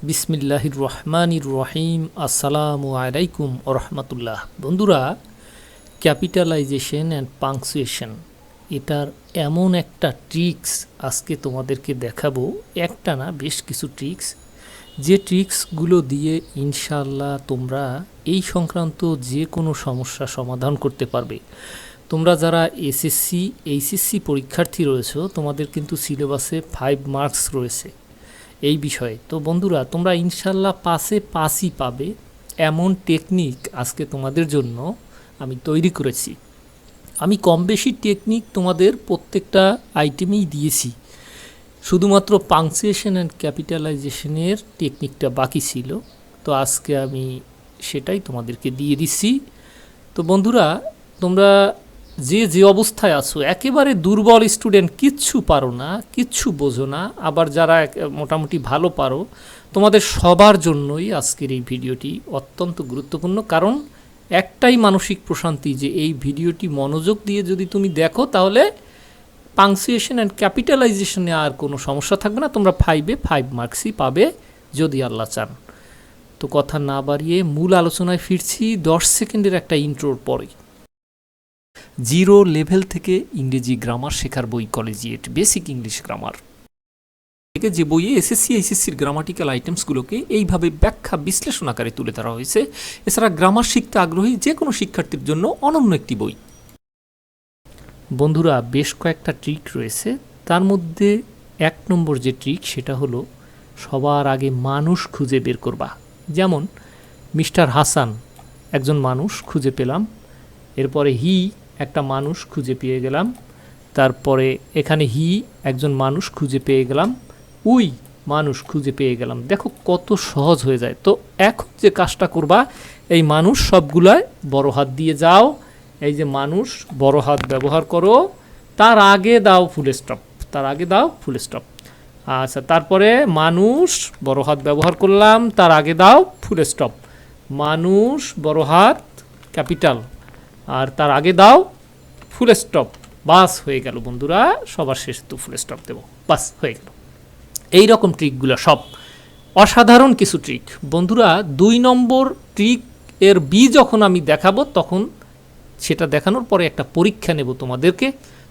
বিসমিল্লাহির রহমানির রহিম। আসসালামু আলাইকুম ওরহমতুল্লাহ। বন্ধুরা, ক্যাপিটালাইজেশন অ্যান্ড পাংচুয়েশন এটার এমন একটা ট্রিক্স আজকে তোমাদেরকে দেখাবো। একটা না, বেশ কিছু ট্রিক্স, যে ট্রিক্সগুলো দিয়ে ইনশাআল্লাহ তোমরা এই সংক্রান্ত যে কোনো সমস্যা সমাধান করতে পারবে। তোমরা যারা এসএসসি এইচএসসি পরীক্ষার্থী রয়েছো, তোমাদের কিন্তু সিলেবাসে 5 মার্কস রয়েছে এই বিষয়ে। তো বন্ধুরা, তোমরা ইনশাল্লাহ পাসই পাবে এমন টেকনিক আজকে তোমাদের জন্য আমি তৈরি করেছি। আমি কম বেশি টেকনিক তোমাদের প্রত্যেকটা আইটেমেই দিয়েছি, শুধুমাত্র পাংচুয়েশন অ্যান্ড ক্যাপিটালাইজেশনের টেকনিকটা বাকি ছিল। তো আজকে আমি সেটাই তোমাদেরকে দিয়ে দিচ্ছি। তো বন্ধুরা, তোমরা যে অবস্থায় আছো, একেবারে দুর্বল স্টুডেন্ট, কিচ্ছু পারো না, কিচ্ছু বোঝো না, আবার যারা মোটামুটি ভালো পারো, তোমাদের সবার জন্যই আজকের এই ভিডিওটি অত্যন্ত গুরুত্বপূর্ণ। কারণ একটাই মানসিক প্রশান্তি যে এই ভিডিওটি মনোযোগ দিয়ে যদি তুমি দেখো, তাহলে পাংচুয়েশন অ্যান্ড ক্যাপিটালাইজেশনে আর কোনো সমস্যা থাকবে না। তোমরা 5 মার্কসই পাবে যদি আল্লাহ চান। তো কথা না বাড়িয়ে মূল আলোচনায় ফিরছি 10 সেকেন্ডের একটা ইন্ট্রোর পরে। জিরো লেভেল থেকে ইংরেজি গ্রামার শেখার বই কলেজিয়েট বেসিক ইংলিশ গ্রামার থেকে, যে বইয়ে এসএসসি এইচএসসির গ্রামাটিক্যাল আইটেমসগুলোকে এইভাবে ব্যাখ্যা বিশ্লেষণ আকারে তুলে ধরা হয়েছে। এছাড়া গ্রামার শিখতে আগ্রহী যে কোনো শিক্ষার্থীর জন্য অনন্য একটি বই। বন্ধুরা, বেশ কয়েকটা ট্রিক রয়েছে, তার মধ্যে 1 নম্বর যে ট্রিক সেটা হলো সবার আগে মানুষ খুঁজে বের করবা। যেমন মিস্টার হাসান একজন মানুষ খুঁজে পেলাম, এরপরে হি একটা মানুষ খুঁজে পেয়ে গেলাম, তারপরে এখানে হি একজন মানুষ খুঁজে পেয়ে গেলাম, উই মানুষ খুঁজে পেয়ে গেলাম। দেখো কত সহজ হয়ে যায়। তো এখন যে কাজটা করবা, এই মানুষ সবগুলায় বড় হাত দিয়ে যাও। এই যে মানুষ বড় হাত ব্যবহার করো, তার আগে দাও ফুল স্টপ, তার আগে দাও ফুল স্টপ। আচ্ছা, তারপরে মানুষ বড় হাত ব্যবহার করলাম, তার আগে দাও ফুল স্টপ। মানুষ বড় হাত ক্যাপিটাল, আর তার আগে দাও ফুল স্টপ। বাস হয়ে গেল বন্ধুরা, সবার শেষে তো ফুল স্টপ দেবো, বাস হয়ে গেল। এই রকম ট্রিকগুলো সব অসাধারণ কিছু ট্রিক। বন্ধুরা, 2 নম্বর ট্রিক এর বি যখন আমি দেখাবো, তখন সেটা দেখানোর পরে একটা পরীক্ষা নেব তোমাদেরকে।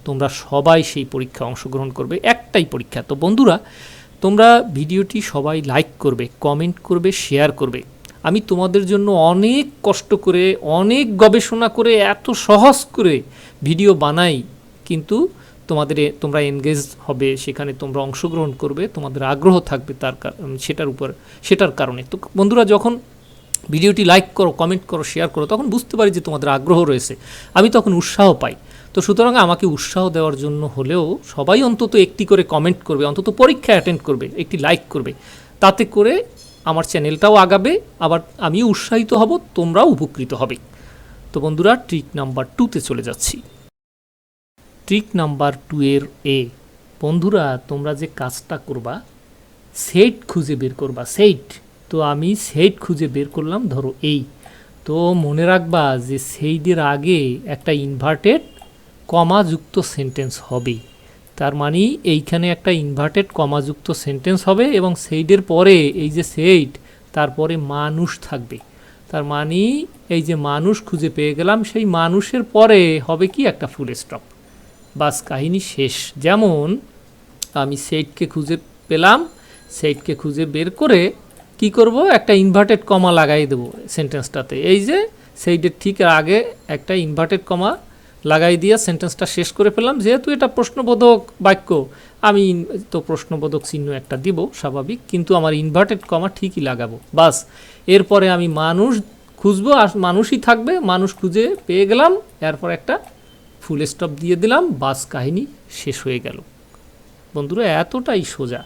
তোমরা সবাই সেই পরীক্ষা অংশগ্রহণ করবে, একটাই পরীক্ষা। তো বন্ধুরা, তোমরা ভিডিওটি সবাই লাইক করবে, কমেন্ট করবে, শেয়ার করবে। আমি তোমাদের জন্য অনেক কষ্ট করে, অনেক গবেষণা করে, এত সহজ করে ভিডিও বানাই, কিন্তু তোমরা এনগেজ হবে, সেখানে তোমরা অংশগ্রহণ করবে, তোমাদের আগ্রহ থাকবে সেটার কারণে। তো বন্ধুরা, যখন ভিডিওটি লাইক করো, কমেন্ট করো, শেয়ার করো, তখন বুঝতে পারি যে তোমাদের আগ্রহ রয়েছে, আমি তখন উৎসাহ পাই। তো সুতরাং আমাকে উৎসাহ দেওয়ার জন্য হলেও সবাই অন্তত একটি করে কমেন্ট করবে, অন্তত পরীক্ষা অ্যাটেন্ড করবে, একটি লাইক করবে। তাতে করে আমার চ্যানেলটাও আগাবে, আবার আমিও উৎসাহিত হব, তোমরাও উপকৃত হবে। তো বন্ধুরা, ট্রিক নাম্বার 2তে চলে যাচ্ছি। ট্রিক নাম্বার 2 এর এ। বন্ধুরা, তোমরা যে কাজটা করবা, সেট খুঁজে বের করবা, সেট। তো আমি সেট খুঁজে বের করলাম, ধরো এই। তো মনে রাখবা যে সেইডের আগে একটা ইনভার্টেড কমাযুক্ত সেন্টেন্স হবে। তার মানে এইখানে একটা ইনভার্টেড কমাযুক্ত সেন্টেন্স হবে, এবং সেইডের পরে এই যে সেইড, তারপরে মানুষ থাকবে। তার মানে এই যে মানুষ খুঁজে পেয়ে গেলাম, সেই মানুষের পরে হবে কি একটা ফুল স্টপ, বাস কাহিনী শেষ। যেমন আমি সেইডকে খুঁজে পেলাম, সেইডকে খুঁজে বের করে কি করব, একটা ইনভার্টেড কমা লাগাই দেবো সেন্টেন্সটাতে। এই যে সেইডের ঠিক আগে একটা ইনভার্টেড কমা লাগাই দিয়ে সেন্টেন্সটা শেষ করে ফেললাম। যেহেতু এটা প্রশ্নবোধক বাক্য, আমি তো প্রশ্নবোধক চিহ্ন একটা দিব স্বাভাবিক, কিন্তু আমার ইনভার্টেড কমা ঠিকই লাগাবো, বাস। এরপরে আমি মানুষ খুঁজবো, আর মানুষই থাকবে, মানুষ খুঁজে পেয়ে গেলাম, এরপর একটা ফুল স্টপ দিয়ে দিলাম, বাস কাহিনী শেষ হয়ে গেল। বন্ধুরা, এতটাই সোজা।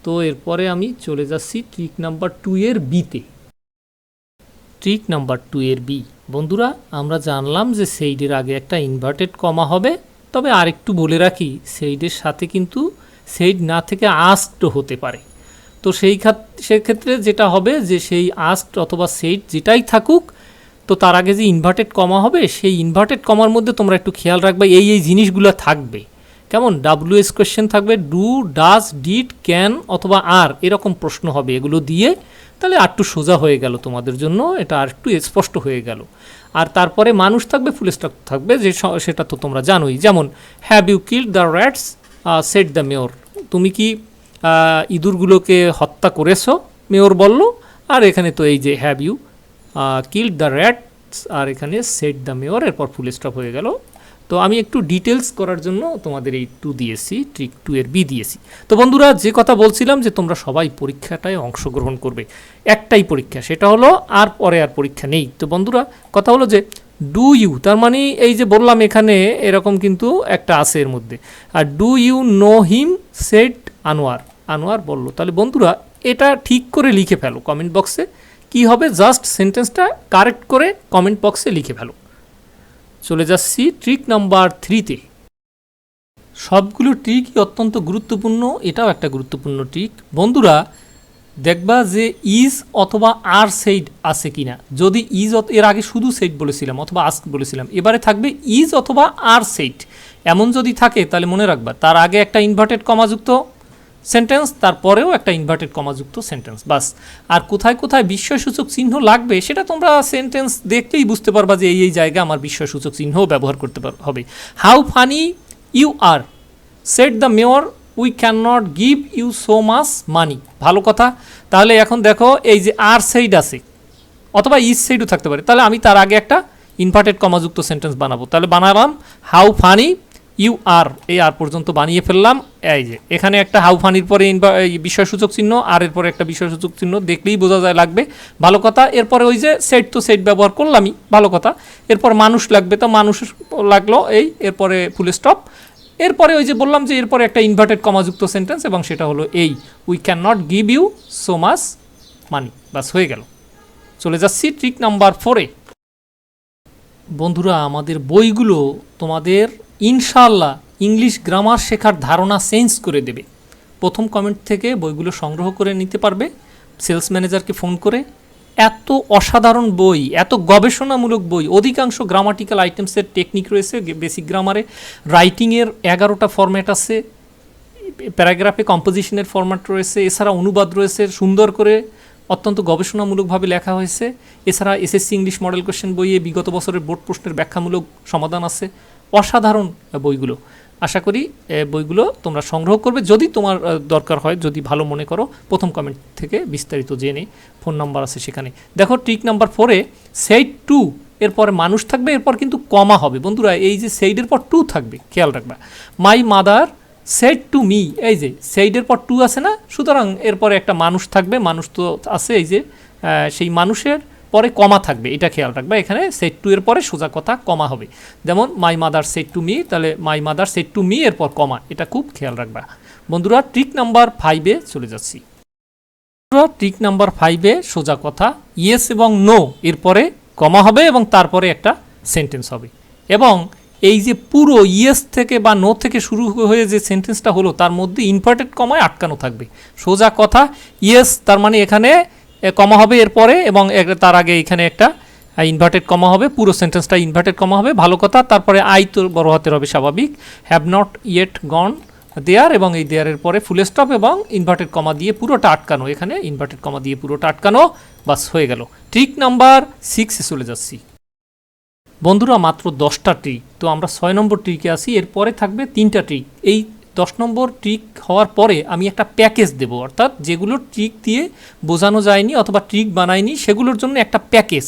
তো এরপরে আমি চলে যাচ্ছি ট্রিক নাম্বার 2 এর বিতে। ট্রিক নাম্বার 2 এর বি। বন্ধুরা, আমরা জানলাম যে সেইডের আগে একটা ইনভার্টেড কমা হবে, তবে আরেকটু বলে রাখি, সেইডের সাথে কিন্তু সেইড না থেকে আস্কড হতে পারে। তো সেক্ষেত্রে যেটা হবে যে সেই আস্কড অথবা সেইড যেটাই থাকুক, তো তার আগে যে ইনভার্টেড কমা হবে, সেই ইনভার্টেড কমার মধ্যে তোমরা একটু খেয়াল রাখবে এই জিনিসগুলো থাকবে। কেমন WS কোয়েশ্চেন থাকবে, ডু, ডাজ, ডিড, ক্যান অথবা আর, এরকম প্রশ্ন হবে। এগুলো দিয়ে তাহলে আর একটু সোজা হয়ে গেল তোমাদের জন্য, এটা আর একটু স্পষ্ট হয়ে গেল। আর তারপরে মানুষ থাকবে, ফুল স্টপ থাকবে, যে সেটা তো তোমরা জানোই। যেমন have you killed the rats, said the mayor, তুমি কি ইঁদুরগুলোকে হত্যা করেছো, মেয়র বলল। আর এখানে তো এই যে have you killed the rats, আর এখানে সেড দ্য মেয়র, এরপর ফুল স্টপ হয়ে গেল। তো আমি একটু ডিটেলস করার জন্য তোমাদের এই 2 দিয়েছি, ট্রিক 2 এর বি দিয়েছি। তো বন্ধুরা, যে কথা বলছিলাম যে তোমরা সবাই পরীক্ষাটায় অংশগ্রহণ করবে, একটাই পরীক্ষা, সেটা হলো আর পরে আর পরীক্ষা নেই। তো বন্ধুরা, কথা হলো যে ডু ইউ, তার মানে এই যে বললাম এখানে এরকম কিন্তু একটা আছে এর মধ্যে। আর do you know him, said Anwar, Anwar বললো। তাহলে বন্ধুরা এটা ঠিক করে লিখে ফেলো কমেন্ট বক্সে। কি হবে, জাস্ট সেন্টেন্সটা কারেক্ট করে কমেন্ট বক্সে লিখে ফেলো। চলে যাচ্ছি ট্রিক নাম্বার 3-তে। সবগুলো ট্রিকই অত্যন্ত গুরুত্বপূর্ণ, এটাও একটা গুরুত্বপূর্ণ ট্রিক। বন্ধুরা দেখবা যে ইজ অথবা আর সেইড আছে কিনা। যদি ইজ, এর আগে শুধু সেইড বলেছিলাম অথবা আস্ক বলেছিলাম, এবারে থাকবে ইজ অথবা আর সেইড। এমন যদি থাকে তাহলে মনে রাখবা তার আগে একটা ইনভার্টেড কমাযুক্ত সেন্টেন্স, তারপরেও একটা ইনভার্টেড কমাযুক্ত সেন্টেন্স, বাস। আর কোথায় কোথায় বিস্ময়সূচক চিহ্ন লাগবে সেটা তোমরা সেন্টেন্স দেখলেই বুঝতে পারবা যে এই জায়গায় আমার বিস্ময়সূচক চিহ্নও ব্যবহার করতে হবে। How funny you are, said the mayor, we can not give you so much money. ভালো কথা। তাহলে এখন দেখো এই যে আর সেইড আছে অথবা ইজ সেইডও থাকতে পারে, তাহলে আমি তার আগে একটা ইনভার্টেড কমাযুক্ত সেন্টেন্স বানাবো। তাহলে বানালাম হাউ ফানি ইউ আর, এই আর পর্যন্ত বানিয়ে ফেললাম। এই যে এখানে একটা হাউ ফানির পরে বিস্ময়সূচক চিহ্ন, আর এর পরে একটা বিস্ময়সূচক চিহ্ন, দেখলেই বোঝা যায় লাগবে। ভালো কথা। এরপরে ওই যে সেট, তো সেট ব্যবহার করলামই, ভালো কথা। এরপর মানুষ লাগবে, তো মানুষ লাগলো, এই এরপরে ফুল স্টপ। এরপরে ওই যে বললাম যে এরপরে একটা ইনভার্টেড কমাযুক্ত সেন্টেন্স, এবং সেটা হলো এই we can not give you so much money, বাস হয়ে গেল। চলে যাচ্ছি ট্রিক নাম্বার 4-এ। বন্ধুরা আমাদের বইগুলো তোমাদের ইনশাআল্লাহ ইংলিশ গ্রামার শেখার ধারণা চেঞ্জ করে দেবে। প্রথম কমেন্ট থেকে বইগুলো সংগ্রহ করে নিতে পারবে সেলস ম্যানেজারকে ফোন করে। এত অসাধারণ বই, এত গবেষণামূলক বই, অধিকাংশ গ্রামাটিক্যাল আইটেমসের টেকনিক রয়েছে বেসিক গ্রামারে, রাইটিংয়ের 11টা ফরম্যাট আছে, প্যারাগ্রাফে কম্পোজিশনের ফরম্যাট রয়েছে, এছাড়া অনুবাদ রয়েছে সুন্দর করে, অত্যন্ত গবেষণামূলকভাবে লেখা হয়েছে। এছাড়া এসএসসি ইংলিশ মডেল কোশ্চেন বইয়ে বিগত বছরের বোর্ড প্রশ্নের ব্যাখ্যামূলক সমাধান আছে। অসাধারণ বইগুলো। আশা করি বইগুলো তোমরা সংগ্রহ করবে যদি তোমার দরকার হয়, যদি ভালো মনে করো। প্রথম কমেন্ট থেকে বিস্তারিত জেনে, ফোন নাম্বার আছে সেখানে। দেখো ট্রিক নাম্বার 4-এ সেইড টু, এরপরে মানুষ থাকবে, এরপর কিন্তু কমা হবে। বন্ধুরা এই যে সেইডের পর টু থাকবে, খেয়াল রাখবা। মাই মাদার সেড টু মি, এই যে সেইডের পর টু আছে না, সুতরাং এরপরে একটা মানুষ থাকবে, মানুষ তো আছে, এই যে সেই মানুষের পরে কমা থাকবে, এটা খেয়াল রাখবা। এখানে সেড টু এর পরে সোজা কথা কমা হবে। যেমন my mother said to me, তাহলে my mother said to me এরপর কমা, এটা খুব খেয়াল রাখবা। বন্ধুরা ট্রিক নাম্বার 5-এ চলে যাচ্ছি। ট্রিক নাম্বার 5-এ সোজা কথা ইয়েস এবং নো, এরপরে কমা হবে এবং তারপরে একটা সেন্টেন্স হবে। এবং এই যে পুরো ইয়েস থেকে বা নো থেকে শুরু হয়ে যে সেন্টেন্সটা হলো তার মধ্যে ইনভার্টেড কমায় আটকানো থাকবে। সোজা কথা ইয়েস, তার মানে এখানে কমা হবে এরপরে, এবং তার আগে এখানে একটা ইনভার্টেড কমা হবে, পুরো সেন্টেন্সটা ইনভার্টেড কমা হবে। ভালো কথা। তারপরে আই তো বড় হাতের হবে স্বাভাবিক। হ্যাভ নট ইয়েট গন দেয়ার, এবং এই দেয়ারের পরে ফুল স্টপ এবং ইনভার্টেড কমা দিয়ে পুরোটা আটকানো, এখানে ইনভার্টেড কমা দিয়ে পুরোটা আটকানো, বাস হয়ে গেল। ট্রিক নাম্বার 6-এ চলে যাচ্ছি। বন্ধুরা মাত্র 10টা ট্রিক, তো আমরা 6 নম্বর ট্রিকে আসি। এরপরে থাকবে 3টা ট্রিক। এই 10 নম্বর ট্রিক হওয়ার পরে আমি একটা প্যাকেজ দেব, অর্থাৎ যেগুলো ট্রিক দিয়ে বোঝানো যায়নি অথবা ট্রিক বানায়নি সেগুলোর জন্য একটা প্যাকেজ।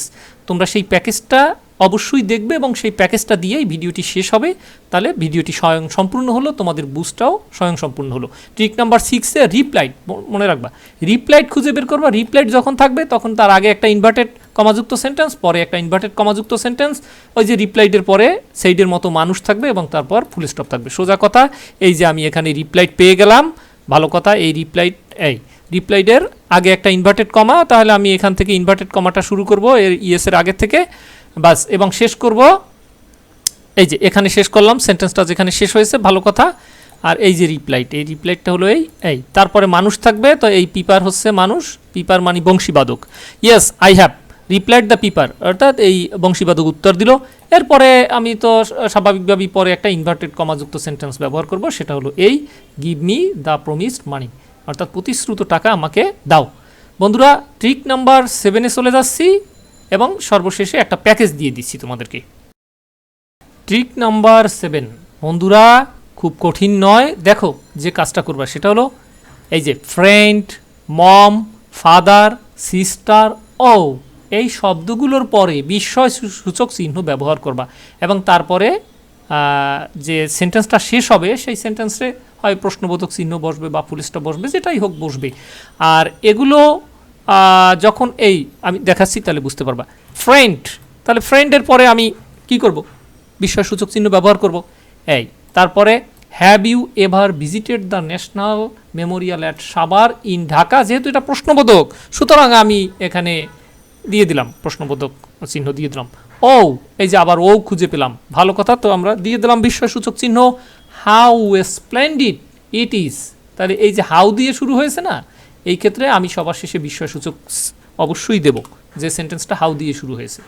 তোমরা সেই প্যাকেজটা অবশ্যই দেখবে এবং সেই প্যাকেজটা দিয়েই ভিডিওটি শেষ হবে। তাহলে ভিডিওটি স্বয়ং সম্পূর্ণ হলো, তোমাদের বুঝটাও স্বয়ং সম্পূর্ণ হলো। ট্রিক নাম্বার 6-এ রিপ্লাইড, মনে রাখবা রিপ্লাইড খুঁজে বের করবা। রিপ্লাইড যখন থাকবে তখন তার আগে একটা ইনভার্টেড কমাযুক্ত সেন্টেন্স, পরে একটা ইনভার্টেড কমাযুক্ত সেন্টেন্স, ওই যে রিপ্লাইডের পরে সেইডের মতো মানুষ থাকবে এবং তারপর ফুল স্টপ থাকবে। সোজা কথা এই যে আমি এখানে রিপ্লাইড পেয়ে গেলাম। ভালো কথা। এই রিপ্লাইডের আগে একটা ইনভার্টেড কমা, তাহলে আমি এখান থেকে ইনভার্টেড কমাটা শুরু করব এর ইয়েসের আগের থেকে, বাস, এবং শেষ করব এই যে এখানে শেষ করলাম সেন্টেন্সটা যেখানে শেষ হয়েছে। ভালো কথা। আর এই যে এই রিপ্লাইডটা হলো এই তারপরে মানুষ থাকবে, তো এই পিপার হচ্ছে মানুষ, পিপার মানে বংশীবাদক। Yes I have replied the piper, অর্থাৎ এই বংশীবাদক উত্তর দিল। এরপরে আমি তো স্বাভাবিকভাবেই পরে একটা ইনভার্টেড কমাযুক্ত সেন্টেন্স ব্যবহার করব, সেটা হলো এই গিভ মি দ্য প্রমিসড মানি, অর্থাৎ প্রতিশ্রুত টাকা আমাকে দাও। বন্ধুরা ট্রিক নাম্বার 7-এ চলে যাচ্ছি এবং সর্বশেষে একটা প্যাকেজ দিয়ে দিচ্ছি তোমাদেরকে। ট্রিক নাম্বার 7 বন্ধুরা খুব কঠিন নয়, দেখো যে কাজটা করবা সেটা হলো এই যে ফ্রেন্ড, মম, ফাদার, সিস্টার, ও এই শব্দগুলোর পরে বিস্ময় সূচক চিহ্ন ব্যবহার করবা এবং তারপরে যে সেন্টেন্সটা শেষ হবে সেই সেন্টেন্সে হয় প্রশ্নবোধক চিহ্ন বসবে বা ফুল স্টপ বসবে, যেটাই হোক বসবে। আর এগুলো যখন এই আমি দেখাচ্ছি তাহলে বুঝতে পারবা। ফ্রেন্ড, তাহলে ফ্রেন্ডের পরে আমি কি করব, বিস্ময়সূচক চিহ্ন ব্যবহার করব এই। তারপরে have you ever visited the national memorial at Savar in Dhaka, যেহেতু এটা প্রশ্নবোধক সুতরাং আমি এখানে দিয়ে দিলাম প্রশ্নবোধক চিহ্ন দিয়ে দিলাম। ও এই যে আবার ও খুঁজে পেলাম, ভালো কথা, তো আমরা দিয়ে দিলাম বিস্ময়সূচক চিহ্ন। হাউ স্প্লেন্ডিড ইট ইজ, তাহলে এই যে হাউ দিয়ে শুরু হয়েছে না, এই ক্ষেত্রে আমি সবার শেষে বিস্ময়সূচক অবশ্যই দেব যে সেন্টেন্সটা হাউ দিয়ে শুরু হয়েছে।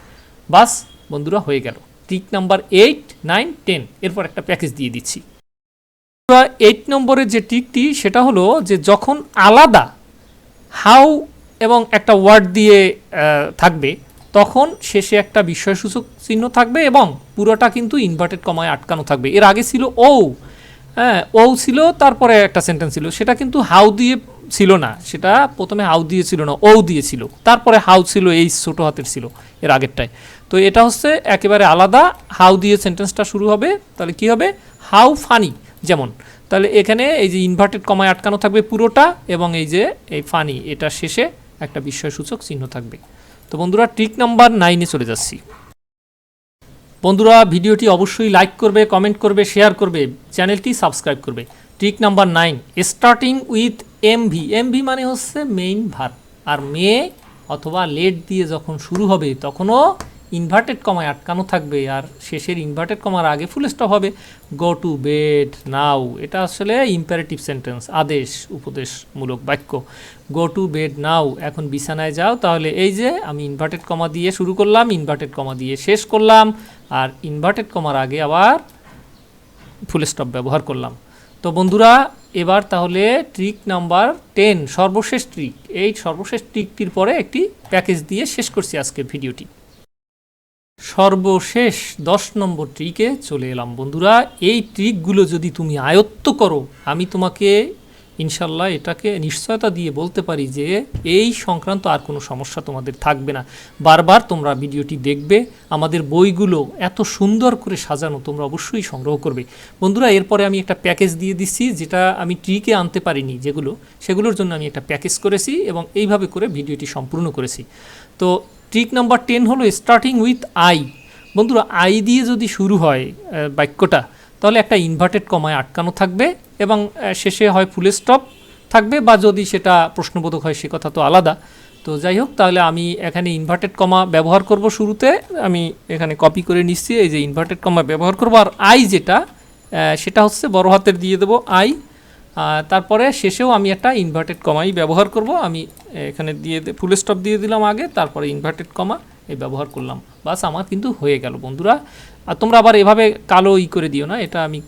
বাস বন্ধুরা হয়ে গেল ট্রিক নাম্বার 8, 9, 10। এরপর একটা প্যাকেজ দিয়ে দিচ্ছি। 8 নম্বরের যে ট্রিকটি সেটা হলো যে যখন আলাদা হাউ এবং একটা ওয়ার্ড দিয়ে থাকবে তখন শেষে একটা বিস্ময়সূচক চিহ্ন থাকবে এবং পুরোটা কিন্তু ইনভার্টেড কমায় আটকানো থাকবে। এর আগে ছিল ও, হ্যাঁ ও ছিল, তারপরে একটা সেন্টেন্স ছিল, সেটা কিন্তু হাউ দিয়ে ছিল না, সেটা প্রথমে হাউ দিয়ে ছিল না, ও দিয়েছিল, তারপরে হাউ ছিল, এই ছোট হাতের ছিল এর আগেরটায়। তো এটা হচ্ছে একেবারে আলাদা, হাউ দিয়ে সেন্টেন্সটা শুরু হবে, তাহলে কি হবে হাউ ফানি, যেমন তাহলে এখানে এই যে ইনভার্টেড কমায় আটকানো থাকবে পুরোটা এবং এই যে এই ফানি এটা শেষে একটা বিস্ময়সূচক চিহ্ন থাকবে। তো বন্ধুরা ট্রিক নাম্বার 9-এ চলে যাচ্ছি। বন্ধুরা ভিডিওটি অবশ্যই লাইক করবে, কমেন্ট করবে, শেয়ার করবে, চ্যানেলটি সাবস্ক্রাইব করবে। Trick number 9 starting with MV. MV মানে হচ্ছে মেইন ভার্ব, আর মে অথবা লেট দিয়ে যখন শুরু হবে তখনও ইনভার্টেড কমায় আটকানো থাকবে আর শেষের ইনভার্টেড কমার আগে ফুল স্টপ হবে। গো টু বেড নাও, এটা আসলে ইম্পারেটিভ সেন্টেন্স, আদেশ উপদেশমূলক বাক্য। গো টু বেড নাও, এখন বিছানায় যাও, তাহলে এই যে আমি ইনভার্টেড কমা দিয়ে শুরু করলাম, ইনভার্টেড কমা দিয়ে শেষ করলাম, আর ইনভার্টেড কমার আগে আবার ফুল স্টপ ব্যবহার করলাম। তো বন্ধুরা এবার তাহলে ট্রিক নাম্বার 10 সর্বশেষ ট্রিক, এই সর্বশেষ ট্রিকটির পরে একটি প্যাকেজ দিয়ে শেষ করছি আজকের ভিডিওটি। সর্বশেষ 10 নম্বর ট্রিকে চলে এলাম। বন্ধুরা এই ট্রিকগুলো যদি তুমি আয়ত্ত করো, আমি তোমাকে ইনশাল্লাহ এটাকে নিশ্চয়তা দিয়ে বলতে পারি যে এই সংক্রান্ত আর কোনো সমস্যা তোমাদের থাকবে না। বারবার তোমরা ভিডিওটি দেখবে, আমাদের বইগুলো এত সুন্দর করে সাজানো, তোমরা অবশ্যই সংগ্রহ করবে। বন্ধুরা এরপরে আমি একটা প্যাকেজ দিয়ে দিচ্ছি, যেটা আমি ট্রিকে আনতে পারিনি, সেগুলোর জন্য আমি একটা প্যাকেজ করেছি এবং এইভাবে করে ভিডিওটি সম্পূর্ণ করেছি। তো ট্রিক নাম্বার 10 হলো স্টার্টিং উইথ আই। বন্ধুরা আই দিয়ে যদি শুরু হয় বাক্যটা, তাহলে একটা ইনভার্টেড কমায় আটকানো থাকবে এবং শেষে হয় ফুল স্টপ থাকবে, বা যদি সেটা প্রশ্নবোধক হয় সে কথা তো আলাদা। তো যাই হোক, তাহলে আমি এখানে ইনভার্টেড কমা ব্যবহার করব শুরুতে, আমি এখানে কপি করে নিচ্ছি, এই যে ইনভার্টেড কমা ব্যবহার করব। আর আই যেটা সেটা হচ্ছে বড় হাতের দিয়ে দেবো আই, তারপরে শেষেও আমি একটা ইনভার্টেড কমাই ব্যবহার করব। আমি এখানে ফুল স্টপ দিয়ে দিলাম আগে, তারপরে ইনভার্টেড কমা এই ব্যবহার করলাম, বাস আমার কিন্তু হয়ে গেল। বন্ধুরা আর তোমরা আবার এভাবে কালো করে দিও না, এটা আমি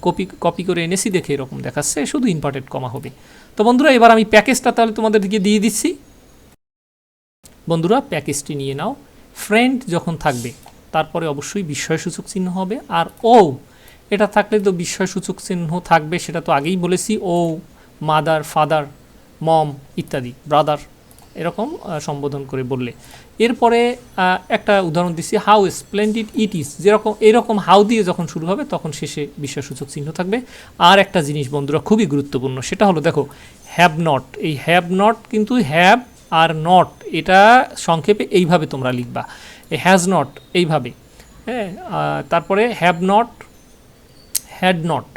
কপি করে এনেছি দেখে এরকম দেখাচ্ছে, শুধু ইনভার্টেড কমা হবে। তো বন্ধুরা এবার আমি প্যাকেজটা তাহলে তোমাদেরকে দিয়ে দিচ্ছি। বন্ধুরা প্যাকেজটি নিয়ে নাও। ফ্রেন্ড যখন থাকবে তারপরে অবশ্যই বিস্ময়সূচক চিহ্ন হবে, আর ও এটা থাকলে তো বিস্ময়সূচক চিহ্ন থাকবে, সেটা তো আগেই বলেছি। ও মাদার, ফাদার, মম ইত্যাদি, ব্রাদার, এরকম সম্বোধন করে বললে। এরপরে একটা উদাহরণ দিচ্ছি, হাউ স্প্লেন্ডিড ইট ইজ, এরকম হাউ দিয়ে যখন শুরু হবে তখন শেষে বিস্ময়সূচক চিহ্ন থাকবে। আর একটা জিনিস বন্ধুরা খুবই গুরুত্বপূর্ণ, সেটা হলো দেখো হ্যাভ নট, এই হ্যাভ নট কিন্তু হ্যাভ আর নট এটা সংক্ষেপে এইভাবে তোমরা লিখবা, এই হ্যাজ নট এইভাবে, হ্যাঁ। তারপরে হ্যাভ নট, হ্যাড নট,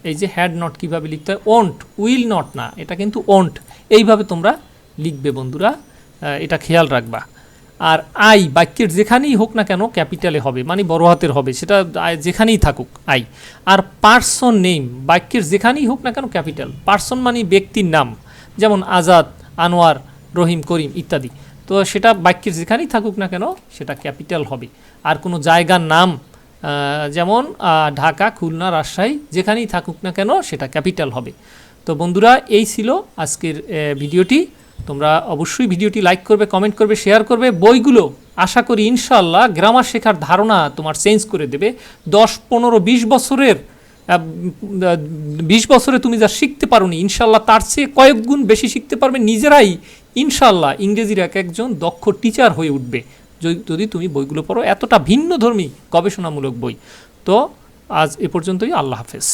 এই যে হ্যাড নট কীভাবে লিখতে হয়, ওন্ট, উইল নট না, এটা কিন্তু ওন্ট, এইভাবে তোমরা লিখবে বন্ধুরা, এটা খেয়াল রাখবা। আর আই বাক্যের যেখানেই হোক না কেন ক্যাপিটালে হবে, মানে বড় হাতের হবে, সেটা যেখানেই থাকুক আই। আর পার্সন নেম বাক্যের যেখানেই হোক না কেন ক্যাপিটাল। পার্সন মানে ব্যক্তির নাম, যেমন আজাদ, আনোয়ার, রহিম, করিম ইত্যাদি। তো সেটা বাক্যের যেখানেই থাকুক না কেন সেটা ক্যাপিটাল হবে। আর কোনো জায়গার নাম যেমন ঢাকা, খুলনা, রাজশাহী যেখানেই থাকুক না কেন সেটা ক্যাপিটাল হবে। তো বন্ধুরা, এই ছিল আজকের ভিডিওটি। তোমরা অবশ্যই ভিডিওটি লাইক করবে, কমেন্ট করবে, শেয়ার করবে। বইগুলো আশা করি ইনশাআল্লাহ গ্রামার শেখার ধারণা তোমার চেঞ্জ করে দেবে। 10, 15, 20 বছরের 20 বছরে তুমি যা শিখতে পারো নি, ইনশাআল্লাহ তার চেয়ে কয়েক গুণ বেশি শিখতে পারবে নিজেরাই। ইনশাআল্লাহ ইংরেজির একজন দক্ষ টিচার হয়ে উঠবে যদি তুমি বইগুলো পড়ো, এতটা ভিন্নধর্মী গবেষণামূলক বই। তো আজ এ পর্যন্তই। আল্লাহ হাফেজ।